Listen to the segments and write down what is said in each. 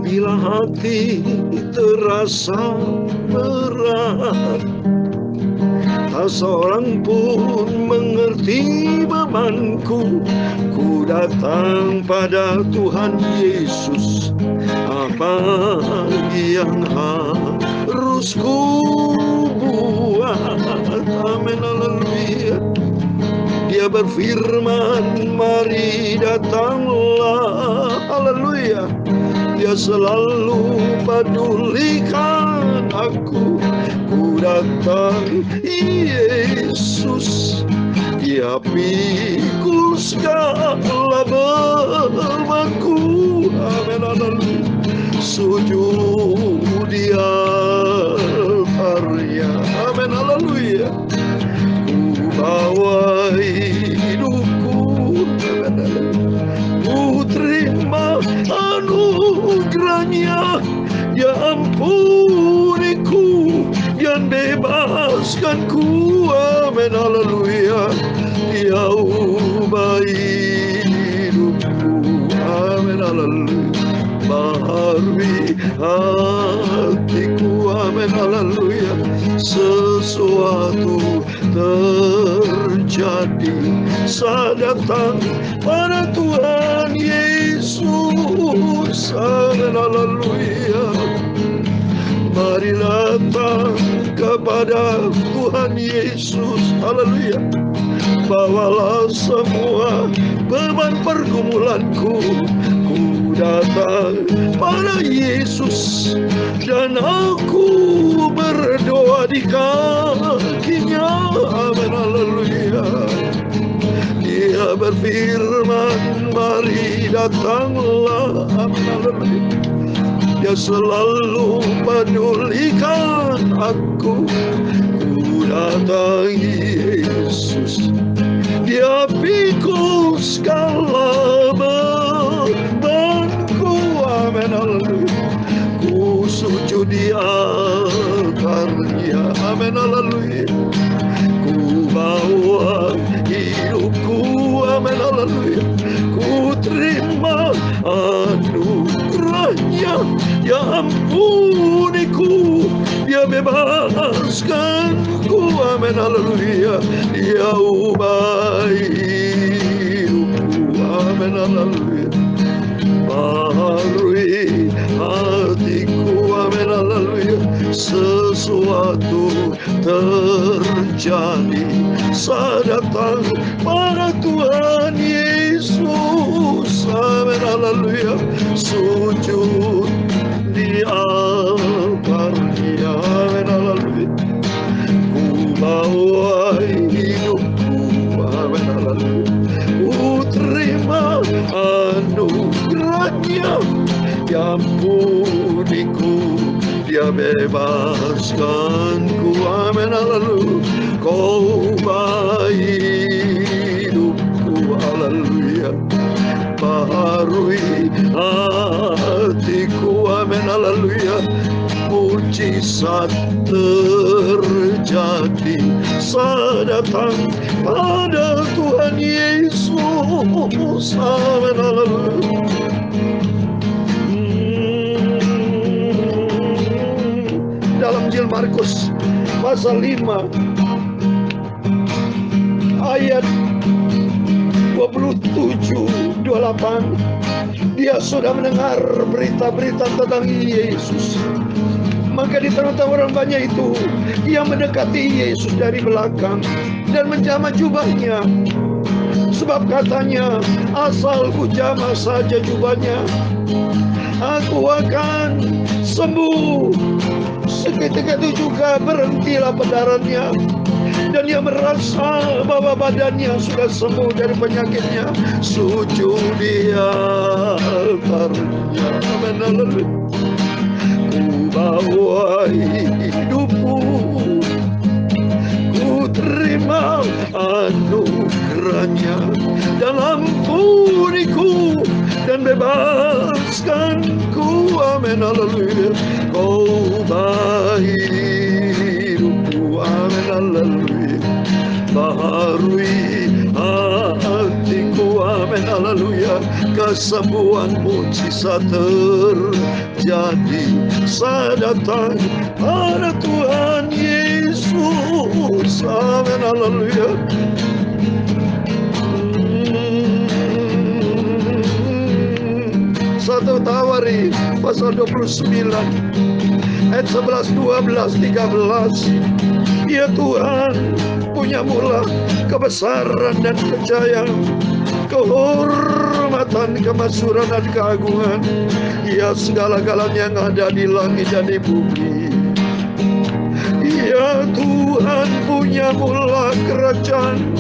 Bila hati terasa berat, tak seorang pun mengerti bebanku. Ku datang pada Tuhan Yesus. Apa yang harus ku buat? Amin, haleluya. Dia berfirman, mari datanglah, haleluya. Dia selalu pedulikan aku. Ku datang, Yesus. Dia pikul segala bebanku. Amin, haleluya. Sujud di altarnya. Amin, haleluya. Ku bawa hidupku. Amin, haleluya. Ku terima anugerahnya. Dia ampuniku dan bebaskanku. Amin, haleluya. Dia ubah hidupku. Amin, haleluya. Baharui hatiku. Amin, haleluya. Sesuatu terjadi saat datang pada Tuhan Yesus. Amin, haleluya. Mari datang kepada Tuhan Yesus. Haleluya. Bawalah semua beban pergumulanku. Ku datang pada Yesus dan aku berdoa di kakinya. Amin, haleluya. Dia berfirman, mari datanglah. Amin, haleluya. Dia selalu pedulikan aku. Ku datang, Yesus. Dia pikul segala bebanku. Amin, haleluya. Ku sujud di altarnya. Amin, haleluya. Ku bawa hidupku. Amin, haleluya. Ku terima anugerahnya. Dia ampuniku. Dia bebaskanku. Amin, haleluya. Dia ubah hidupku. Amin, haleluya. Baharui hatiku. Amin, haleluya. Sesuatu terjadi saat datang pada Tuhan Yesus. Amin, haleluya. Sujud di altarnya. Amin, haleluya. Ku bawa hidupku. Amin, haleluya. Ku terima anugerahnya. Dia ampuniku. Dia bebaskanku. Amin, haleluya. Kau baik hidupku. Haleluya. Baharui hatiku. Amin, haleluya. Mujizat terjadi saat datang pada Tuhan Yesus. Amin, haleluya. Dalam Injil Markus pasal 5 ayat 27-28, dia sudah mendengar berita-berita tentang Yesus. Maka di tengah-tengah orang banyak itu, ia mendekati Yesus dari belakang dan menjamah jubahnya. Sebab katanya, asal ku jamah saja jubahnya, aku akan sembuh. Seketika itu juga berhentilah pendarannya, dan dia merasa bahwa badannya sudah sembuh dari penyakitnya. Sujud di altarnya. Amin, haleluya. Ku bawa hidupku. Ku terima anugerahnya dan ampuniku dan bebaskanku. Amin, haleluya. Kau baik hidupku. Amin, haleluya. Baharui hatiku. Amin, Amin, haleluya. Kesembuhan mujizat terjadi. Saya datang pada Tuhan Yesus. Amin, haleluya. Satu Tawari pasal 29 ayat 11, 12, 13. Ya Tuhan, punya mula kebesaran dan kejayaan, kehormatan, kemasyhuran dan keagungan. Ya segala-galanya yang ada di langit dan di bumi. Ya Tuhan, punya mula kerajaan,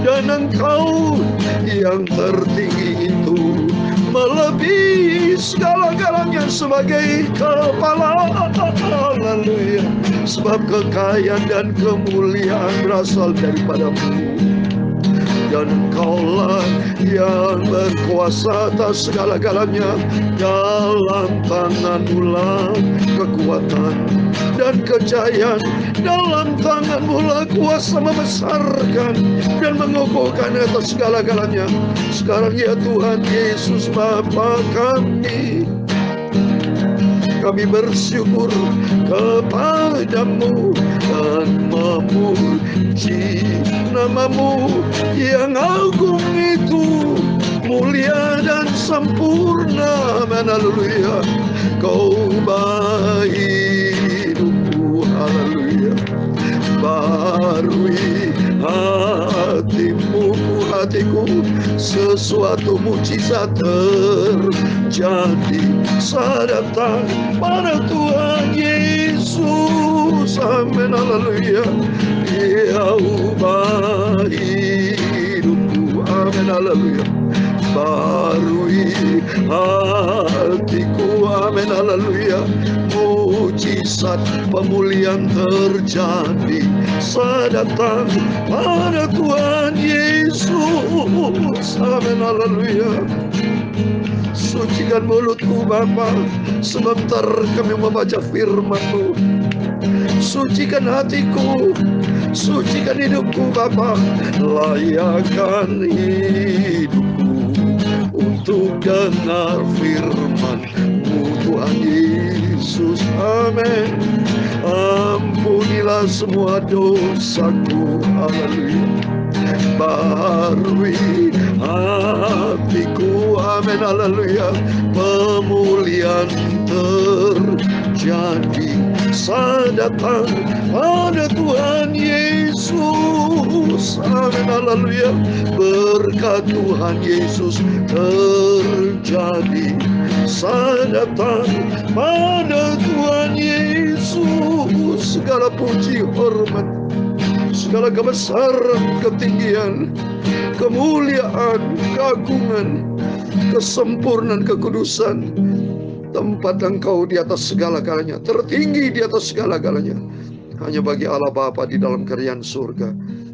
dan Engkau yang tertinggi itu melebihi segala-galanya sebagai kepala. Haleluya. Sebab kekayaan dan kemuliaan berasal daripada-Mu, dan Engkaulah yang berkuasa atas segala-galanya. Dalam tangan-Mu lah kekuatan dan kejayaan, dalam tangan-Mu lah kuasa membesarkan dan mengukuhkan atas segala-galanya. Sekarang ya Tuhan Yesus Bapa kami bersyukur kepadamu dan memuji nama-Mu yang agung itu, mulia dan sempurna. Amin, haleluya. Kau baik hidupku, haleluya. Barui hatiku, sesuatu mujizat terjadi. Saya datang pada Tuhan Yesus. Amin, haleluya. Ya ubah hidupku, amin, haleluya. Barui hatiku, amin, haleluya. Mujizat pemulihan terjadi. Saya datang pada Tuhan Yesus. Amin, haleluya. Sucikan mulutku Bapa, sebentar kami membaca firman-Mu. Sucikan hatiku, sucikan hidupku Bapa. Layakkan hidupku untuk dengar firman-Mu Tuhan Yesus. Amin. Ampunilah semua dosaku, haleluya. Barui hatiku, amin, haleluya. Pemulihan terjadi. Saya datang pada Tuhan Yesus. Amin, haleluya. Berkat Tuhan Yesus terjadi. Saya datang pada Tuhan Yesus. Segala puji, hormat, segala kebesaran, ketinggian, kemuliaan, keagungan, kesempurnaan, kekudusan, tempat Engkau di atas segala-galanya, tertinggi di atas segala-galanya, hanya bagi Allah Bapa di dalam kerajaan surga,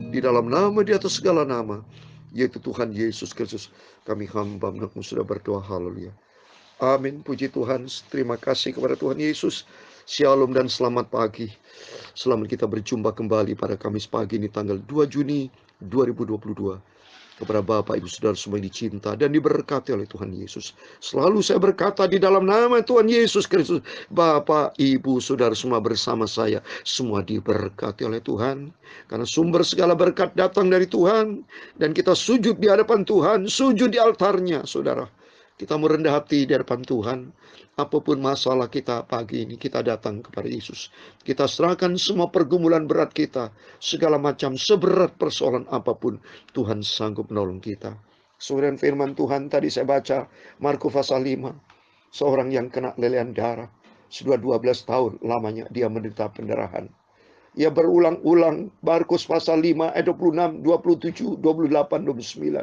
di dalam nama di atas segala nama, yaitu Tuhan Yesus Kristus. Kami hamba anak-Mu sudah berdoa, haleluya. Amin. Puji Tuhan. Terima kasih kepada Tuhan Yesus. Shalom dan selamat pagi. Selamat kita berjumpa kembali pada Kamis pagi ini tanggal 2 Juni 2022. Kepada Bapak, Ibu, Saudara semua yang dicinta dan diberkati oleh Tuhan Yesus. Selalu saya berkata di dalam nama Tuhan Yesus Kristus, Bapak, Ibu, Saudara semua bersama saya, semua diberkati oleh Tuhan. Karena sumber segala berkat datang dari Tuhan. Dan kita sujud di hadapan Tuhan, sujud di altarnya, saudara. Kita merendah hati di hadapan Tuhan. Apapun masalah kita pagi ini, kita datang kepada Yesus. Kita serahkan semua pergumulan berat kita. Segala macam seberat persoalan apapun, Tuhan sanggup menolong kita. Saudara, firman Tuhan tadi saya baca, Markus pasal 5. Seorang yang kena lelehan darah. Sudah 12 tahun lamanya dia menderita pendarahan. Ia berulang-ulang, Markus pasal 5 ayat 26, 27, 28, 29.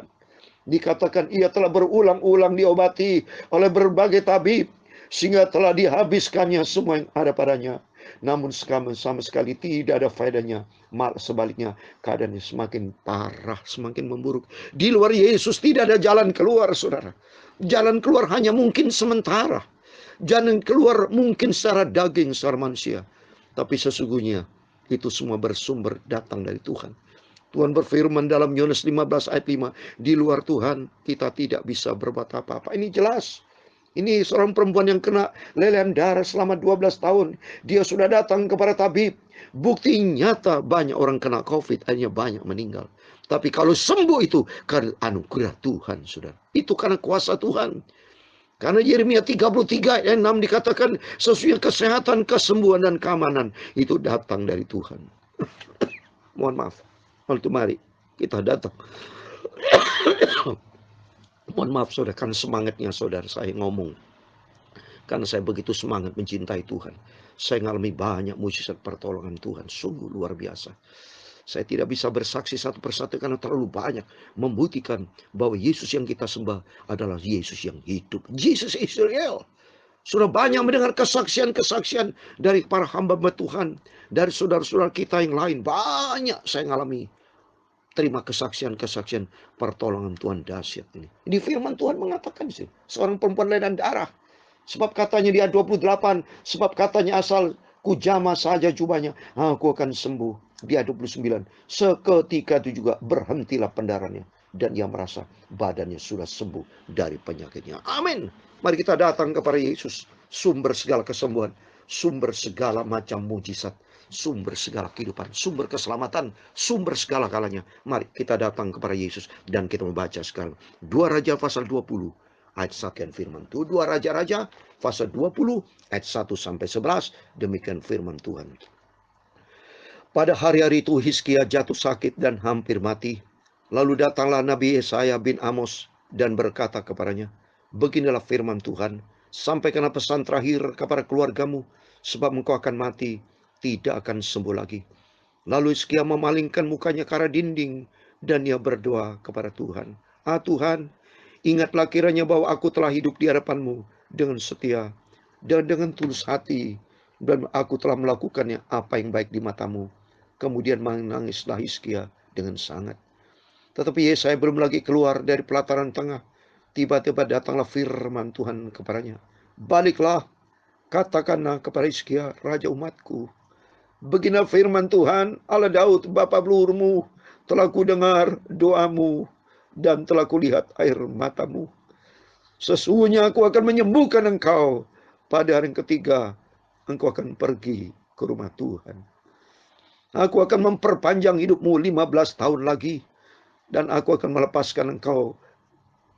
Dikatakan ia telah berulang-ulang diobati oleh berbagai tabib, sehingga telah dihabiskannya semua yang ada padanya. Namun sama sekali tidak ada faedahnya. Malah sebaliknya, keadaannya semakin parah, semakin memburuk. Di luar Yesus tidak ada jalan keluar, saudara. Jalan keluar hanya mungkin sementara. Jalan keluar mungkin secara daging, secara manusia. Tapi sesungguhnya itu semua bersumber datang dari Tuhan. Tuhan berfirman dalam Yohanes 15 ayat 5, di luar Tuhan kita tidak bisa berbuat apa-apa. Ini jelas. Ini seorang perempuan yang kena lelehan darah selama 12 tahun. Dia sudah datang kepada tabib. Bukti nyata banyak orang kena COVID, hanya banyak meninggal. Tapi kalau sembuh itu karena anugerah Tuhan, saudara. Itu karena kuasa Tuhan. Karena Yeremia 33 ayat 6 dikatakan sesuai kesehatan, kesembuhan, dan keamanan itu datang dari Tuhan. Mohon maaf. Waktu mari kita datang. Mohon maaf saudara, karena semangatnya saudara saya ngomong. Karena saya begitu semangat mencintai Tuhan. Saya mengalami banyak mujizat pertolongan Tuhan. Sungguh luar biasa. Saya tidak bisa bersaksi satu persatu karena terlalu banyak. Membuktikan bahwa Yesus yang kita sembah adalah Yesus yang hidup. Yesus Israel. Sudah banyak mendengar kesaksian-kesaksian dari para hamba Tuhan. Dari saudara-saudara kita yang lain. Banyak saya mengalami. Terima kesaksian-kesaksian pertolongan Tuhan dahsyat ini. Ini firman Tuhan mengatakan sih. Seorang perempuan lelehan darah. Sebab katanya di ayat 28. Sebab katanya asal ku jamah saja jubahnya, aku akan sembuh. Di ayat 29. Seketika itu juga berhentilah pendarahannya. Dan ia merasa badannya sudah sembuh dari penyakitnya. Amin. Mari kita datang kepada Yesus. Sumber segala kesembuhan. Sumber segala macam mujizat. Sumber segala kehidupan. Sumber keselamatan. Sumber segala galanya. Mari kita datang kepada Yesus. Dan kita membaca sekarang. 2 Raja pasal 20. Ayat 1 firman Tuhan. 2 Raja-Raja pasal 20 ayat 1 sampai 11. Demikian firman Tuhan. Pada hari-hari itu Hizkia jatuh sakit dan hampir mati. Lalu datanglah Nabi Yesaya bin Amos dan berkata kepadanya, beginilah firman Tuhan, sampaikanlah pesan terakhir kepada keluargamu, sebab engkau akan mati, tidak akan sembuh lagi. Lalu Hizkia memalingkan mukanya ke arah dinding dan ia berdoa kepada Tuhan. Ah Tuhan, ingatlah kiranya bahwa aku telah hidup di hadapanmu dengan setia dan dengan tulus hati, dan aku telah melakukannya apa yang baik di matamu. Kemudian menangislah Hizkia dengan sangat. Tetapi Yesaya belum lagi keluar dari pelataran tengah. Tiba-tiba datanglah firman Tuhan kepadanya. Baliklah, katakanlah kepada Hizkia, raja umatku. Beginilah firman Tuhan, Allah Daud, bapa leluhurmu, telah ku dengar doamu dan telah kulihat air matamu. Sesungguhnya aku akan menyembuhkan engkau. Pada hari ketiga, engkau akan pergi ke rumah Tuhan. Aku akan memperpanjang hidupmu 15 tahun lagi. Dan aku akan melepaskan engkau.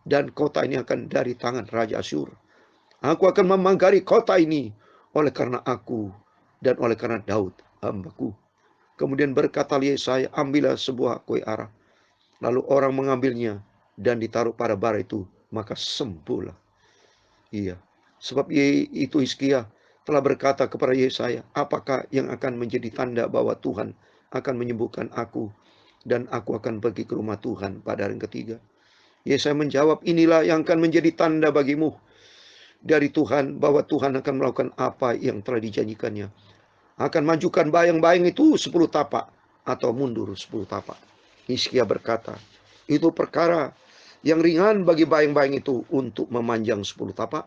Dan kota ini akan dari tangan Raja Asyur. Aku akan memanggari kota ini oleh karena aku dan oleh karena Daud hambaku. Kemudian berkata Yesaya, ambillah sebuah kue arah. Lalu orang mengambilnya dan ditaruh pada bara itu, maka sembuhlah. Iya, sebab itu Hizkia telah berkata kepada Yesaya, apakah yang akan menjadi tanda bahwa Tuhan akan menyembuhkan aku dan aku akan pergi ke rumah Tuhan pada hari ketiga? Yesaya menjawab, inilah yang akan menjadi tanda bagimu dari Tuhan bahwa Tuhan akan melakukan apa yang telah dijanjikannya. Akan majukan bayang-bayang itu 10 tapak atau mundur 10 tapak. Hizkia berkata, itu perkara yang ringan bagi bayang-bayang itu untuk memanjang 10 tapak.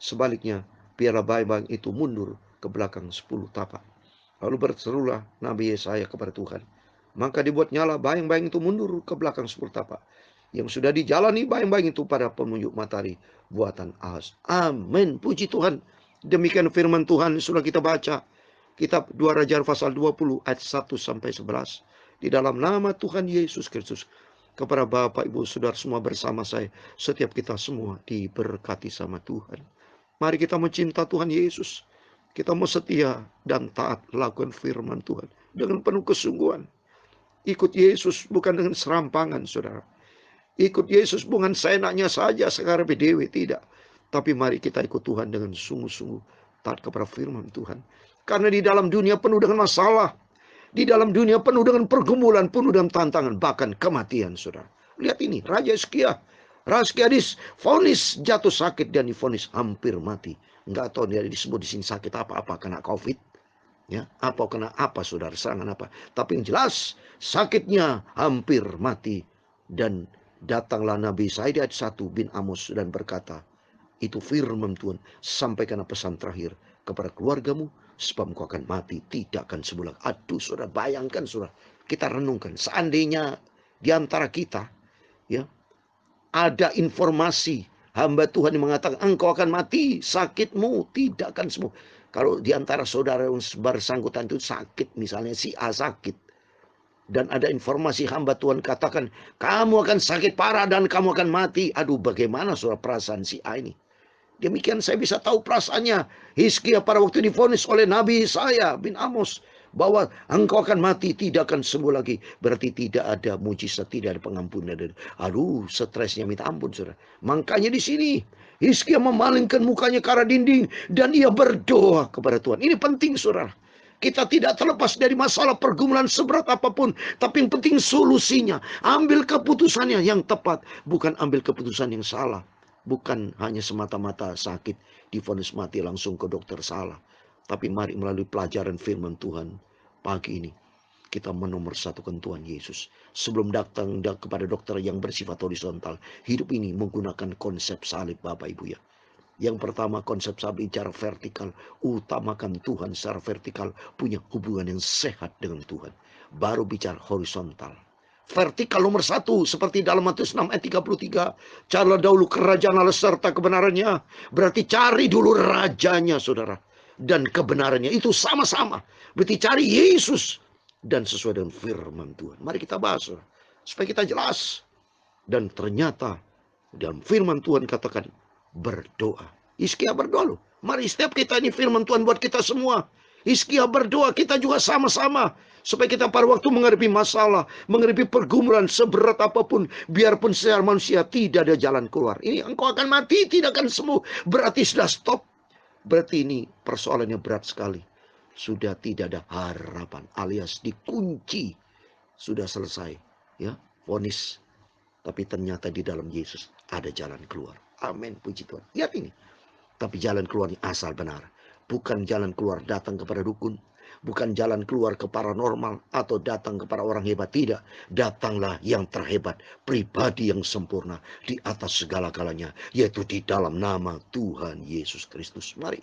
Sebaliknya, biarlah bayang-bayang itu mundur ke belakang 10 tapak. Lalu berserulah Nabi Yesaya kepada Tuhan. Maka dibuat nyala bayang-bayang itu mundur ke belakang 10 tapak. Yang sudah dijalani bayang-bayang itu pada penunjuk matahari buatan Ahaz. Amin. Puji Tuhan. Demikian firman Tuhan sudah kita baca. Kitab 2 Raja pasal 20 ayat 1 sampai 11. Di dalam nama Tuhan Yesus Kristus. Kepada Bapak, Ibu, Saudara semua bersama saya. Setiap kita semua diberkati sama Tuhan. Mari kita mencinta Tuhan Yesus. Kita mau setia dan taat lakukan firman Tuhan. Dengan penuh kesungguhan. Ikut Yesus bukan dengan serampangan, saudara. Ikut Yesus bukan seenaknya saja sekarang PDW, tidak. Tapi mari kita ikut Tuhan dengan sungguh-sungguh. Taat kepada firman Tuhan. Karena di dalam dunia penuh dengan masalah. Di dalam dunia penuh dengan pergumulan, penuh dengan tantangan, bahkan kematian, saudara. Lihat ini, Raja Hizkia. Raja Hizkia divonis jatuh sakit dan divonis hampir mati. Enggak tahu dia disebut di sini sakit apa-apa, kena COVID. Ya, apa kena apa, saudara, serangan apa. Tapi yang jelas, sakitnya hampir mati. Dan datanglah Nabi Yesaya ayat 1 bin Amos dan berkata, itu firman Tuhan, sampaikan pesan terakhir kepada keluargamu, sebab engkau akan mati, tidak akan sembuh lagi. Aduh saudara, bayangkan saudara, kita renungkan, seandainya di antara kita ya ada informasi hamba Tuhan yang mengatakan engkau akan mati, sakitmu tidak akan sembuh. Kalau di antara saudara yang bersangkutan itu sakit, misalnya si A sakit, dan ada informasi hamba Tuhan katakan kamu akan sakit parah dan kamu akan mati. Aduh, bagaimana saudara perasaan si A ini? Demikian saya bisa tahu perasaannya Hizkia pada waktu divonis oleh Nabi Yesaya bin Amos bahwa engkau akan mati, tidak akan sembuh lagi. Berarti tidak ada mujizat, tidak ada pengampunan. Aduh, stresnya minta ampun saudara. Makanya di sini Hizkia memalingkan mukanya ke arah dinding dan ia berdoa kepada Tuhan. Ini penting saudara. Kita tidak terlepas dari masalah pergumulan seberat apapun, tapi yang penting solusinya. Ambil keputusannya yang tepat, bukan ambil keputusan yang salah. Bukan hanya semata-mata sakit divonis mati langsung ke dokter, salah. Tapi mari melalui pelajaran firman Tuhan pagi ini kita menomorsatukan Tuhan Yesus. Sebelum datang kepada dokter yang bersifat horizontal, hidup ini menggunakan konsep salib Bapak Ibu ya. Yang pertama konsep salib secara vertikal, utamakan Tuhan secara vertikal, punya hubungan yang sehat dengan Tuhan. Baru bicara horizontal. Vertikal nomor 1 seperti dalam Matius 6 ayat 33. Carilah dahulu kerajaan Allah serta kebenarannya. Berarti cari dulu rajanya saudara. Dan kebenarannya itu sama-sama. Berarti cari Yesus. Dan sesuai dengan firman Tuhan. Mari kita bahas saudara, supaya kita jelas. Dan ternyata dalam firman Tuhan katakan berdoa. Hizkia berdoa loh. Mari setiap kita ini firman Tuhan buat kita semua. Hizkia berdoa, kita juga sama-sama. Supaya kita pada waktu menghadapi masalah, menghadapi pergumulan seberat apapun, biarpun secara manusia tidak ada jalan keluar. Ini engkau akan mati, tidak akan sembuh. Berarti sudah stop. Berarti ini persoalannya berat sekali. Sudah tidak ada harapan, alias dikunci. Sudah selesai. Ya, vonis. Tapi ternyata di dalam Yesus ada jalan keluar. Amin, puji Tuhan. Lihat ini. Tapi jalan keluarnya asal benar. Bukan jalan keluar datang kepada dukun. Bukan jalan keluar ke paranormal atau datang kepada orang hebat. Tidak. Datanglah yang terhebat. Pribadi yang sempurna. Di atas segala-galanya. Yaitu di dalam nama Tuhan Yesus Kristus. Mari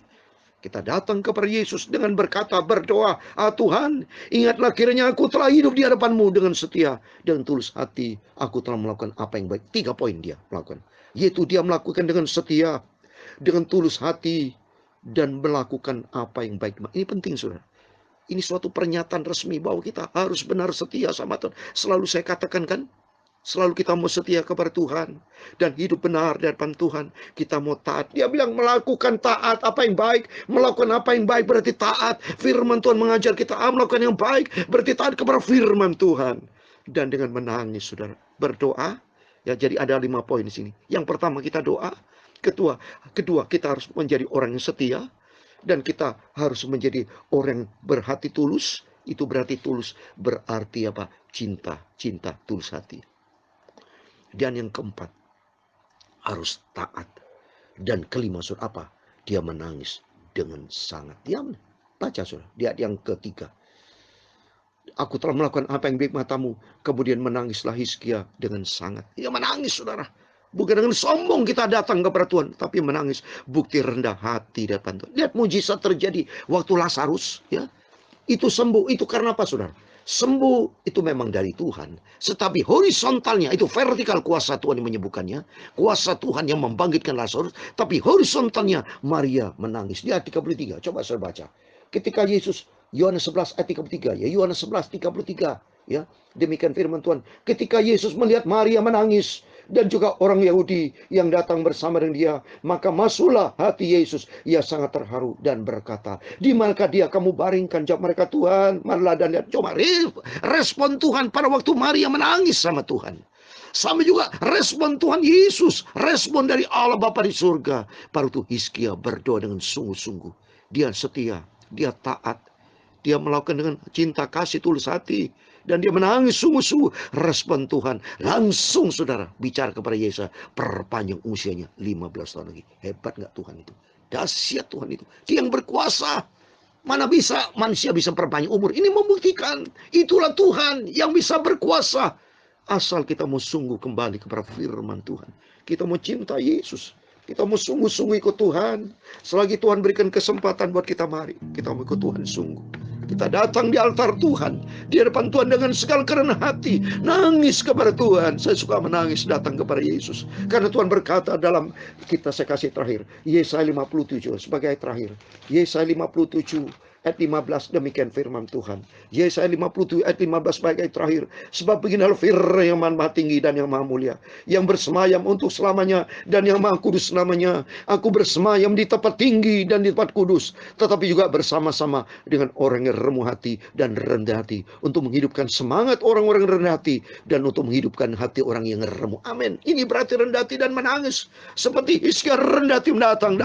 kita datang kepada Yesus dengan berkata, berdoa. Tuhan, ingatlah kiranya aku telah hidup di hadapan-Mu dengan setia. Dan tulus hati. Aku telah melakukan apa yang baik. 3 poin dia melakukan. Yaitu dia melakukan dengan setia. Dengan tulus hati. Dan melakukan apa yang baik. Ini penting saudara. Ini suatu pernyataan resmi bahwa kita harus benar setia sama Tuhan. Selalu saya katakan kan, selalu kita mau setia kepada Tuhan. Dan hidup benar di hadapan Tuhan. Kita mau taat. Dia bilang melakukan taat apa yang baik. Melakukan apa yang baik berarti taat. Firman Tuhan mengajar kita melakukan yang baik. Berarti taat kepada firman Tuhan. Dan dengan menangis saudara. Berdoa. Ya, jadi ada 5 poin di sini. Yang pertama kita doa. Kedua kita harus menjadi orang yang setia. Dan kita harus menjadi orang yang berhati tulus. Itu berarti tulus berarti apa? Cinta tulus hati. Dan yang keempat harus taat. Dan kelima saudara apa? Dia menangis dengan sangat. Dia baca saudara. Dia yang ketiga. Aku telah melakukan apa yang baik matamu. Kemudian menangislah Hizkia dengan sangat. Dia menangis saudara. Bukan dengan sombong kita datang kepada Tuhan, tapi menangis. Bukti rendah hati di depan Tuhan. Lihat mujizat terjadi waktu Lazarus, ya. Itu sembuh. Itu karena apa, saudara? Sembuh itu memang dari Tuhan. Tetapi horizontalnya, itu vertikal kuasa Tuhan yang menyembuhkannya. Kuasa Tuhan yang membangkitkan Lazarus. Tapi horizontalnya Maria menangis. Dia 33. Coba saya baca. Ketika Yesus, Yohanes 11 ayat 33. Ya, Yohanes 11 33. Ya, demikian firman Tuhan. Ketika Yesus melihat Maria menangis. Dan juga orang Yahudi yang datang bersama dengan dia. Maka masuklah hati Yesus. Ia sangat terharu dan berkata, di manakah dia kamu baringkan? Jawab mereka, Tuhan, marilah dan lihat. Coba respon Tuhan pada waktu Maria menangis sama Tuhan. Sama juga respon Tuhan Yesus. Respon dari Allah Bapa di surga. Baru itu Hizkia berdoa dengan sungguh-sungguh. Dia setia, dia taat. Dia melakukan dengan cinta kasih tulus hati. Dan dia menangis sungguh-sungguh. Respon Tuhan. Langsung saudara bicara kepada Yesus. Perpanjang usianya 15 tahun lagi. Hebat gak Tuhan itu? Dahsyat Tuhan itu. Dia yang berkuasa. Mana bisa manusia bisa perpanjang umur. Ini membuktikan. Itulah Tuhan yang bisa berkuasa. Asal kita mau sungguh kembali kepada firman Tuhan. Kita mau cinta Yesus. Kita mau sungguh-sungguh ikut Tuhan. Selagi Tuhan berikan kesempatan buat kita, mari kita mau ikut Tuhan sungguh. Kita datang di altar Tuhan, di hadapan Tuhan dengan segala kerendahan hati, nangis kepada Tuhan. Saya suka menangis datang kepada Yesus, karena Tuhan berkata dalam, saya kasih terakhir, Yesaya 57 sebagai ayat terakhir. Yesaya 57 ayat 15, demikian firman Tuhan. Yesaya 57 ayat 15 sebagai ayat terakhir. Sebab beginilah firman yang maha tinggi dan yang maha mulia, yang bersemayam untuk selamanya, dan yang maha kudus namanya. Aku bersemayam di tempat tinggi dan di tempat kudus, tetapi juga bersama-sama dengan orang yang remuk hati dan rendah hati, untuk menghidupkan semangat orang-orang rendah hati, dan untuk menghidupkan hati orang yang remuk. Amin. Ini berarti rendah hati dan menangis. Seperti Hizkia rendah hati datang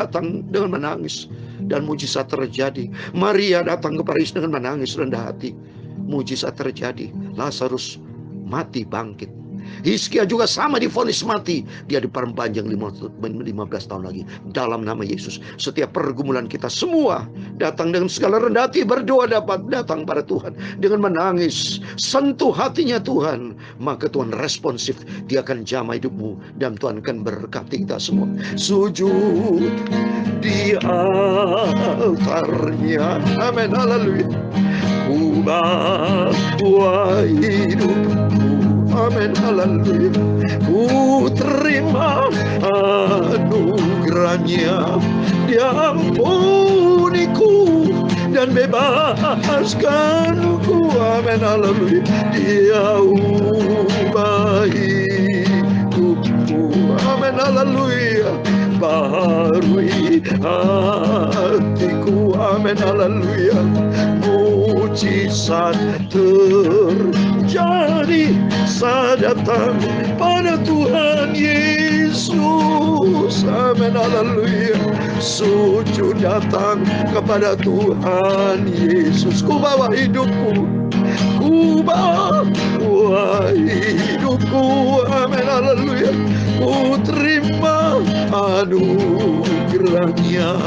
dengan menangis, dan mujizat terjadi. Maria datang kepada Yesus dengan menangis rendah hati. Mujizat terjadi. Lazarus mati bangkit. Hizkia juga sama divonis mati. Dia diperpanjang 15 tahun lagi. Dalam nama Yesus, setiap pergumulan kita semua datang dengan segala rendah hati, berdoa dapat datang pada Tuhan dengan menangis. Sentuh hatinya Tuhan, maka Tuhan responsif. Dia akan jamah hidupmu, dan Tuhan akan berkati kita semua. Sujud di altarnya. Amin. Haleluya. Ku bawa hidupku. Amin. Haleluya. Ku terima anugerahnya. Dia ampuniku dan bebaskanku. Amin. Haleluya. Dia ubah hidupku. Amin. Haleluya. Baharui hatiku. Amin. Haleluya. Mujizat terjadi saat datang pada Tuhan Yesus. Amin. Haleluya. Sujud datang kepada Tuhan Yesus. Ku bawa hidupku, ku bawa hidupku. Amin. Haleluya. Ku terima anugerahnya.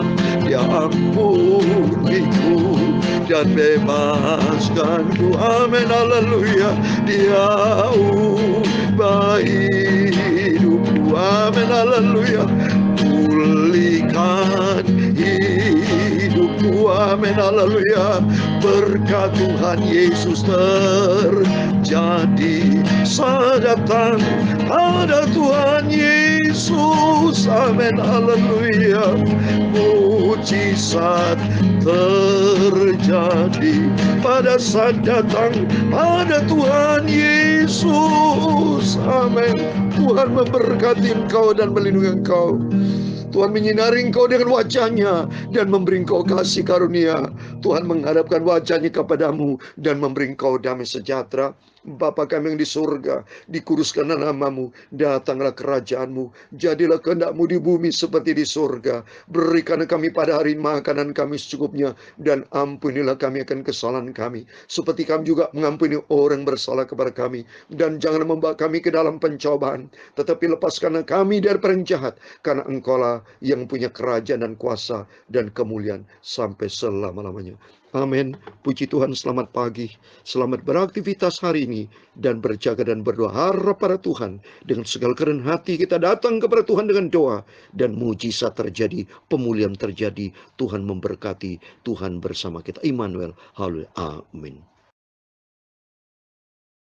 Dia ampuniku dan bebaskanku. Amin. Haleluya. Dia ubah hidupku. Amin. Haleluya. Pulihkan hidupku. Amin. Haleluya. Berkat Tuhan Yesus terjadi saat datang pada Tuhan Yesus. Amin. Haleluya. Mujizat terjadi pada saat datang pada Tuhan Yesus. Amin. Tuhan memberkati engkau dan melindungi engkau. Tuhan menyinari engkau dengan wajahnya dan memberi engkau kasih karunia. Tuhan menghadapkan wajahnya kepadamu dan memberi engkau damai sejahtera. Bapa kami yang di surga, dikuduskanlah namamu, datanglah kerajaanmu, jadilah kehendakmu di bumi seperti di surga. Berikan kami pada hari makanan kami secukupnya, dan ampunilah kami akan kesalahan kami, seperti kami juga mengampuni orang bersalah kepada kami. Dan jangan membawa kami ke dalam pencobaan, tetapi lepaskanlah kami dari yang jahat, karena engkaulah yang punya kerajaan dan kuasa dan kemuliaan sampai selama-lamanya. Amin. Puji Tuhan, selamat pagi. Selamat beraktivitas hari ini dan berjaga dan berdoa harap pada Tuhan. Dengan segala kerendahan hati kita datang kepada Tuhan dengan doa, dan mujizat terjadi, pemulihan terjadi. Tuhan memberkati, Tuhan bersama kita. Immanuel. Haleluya. Amin.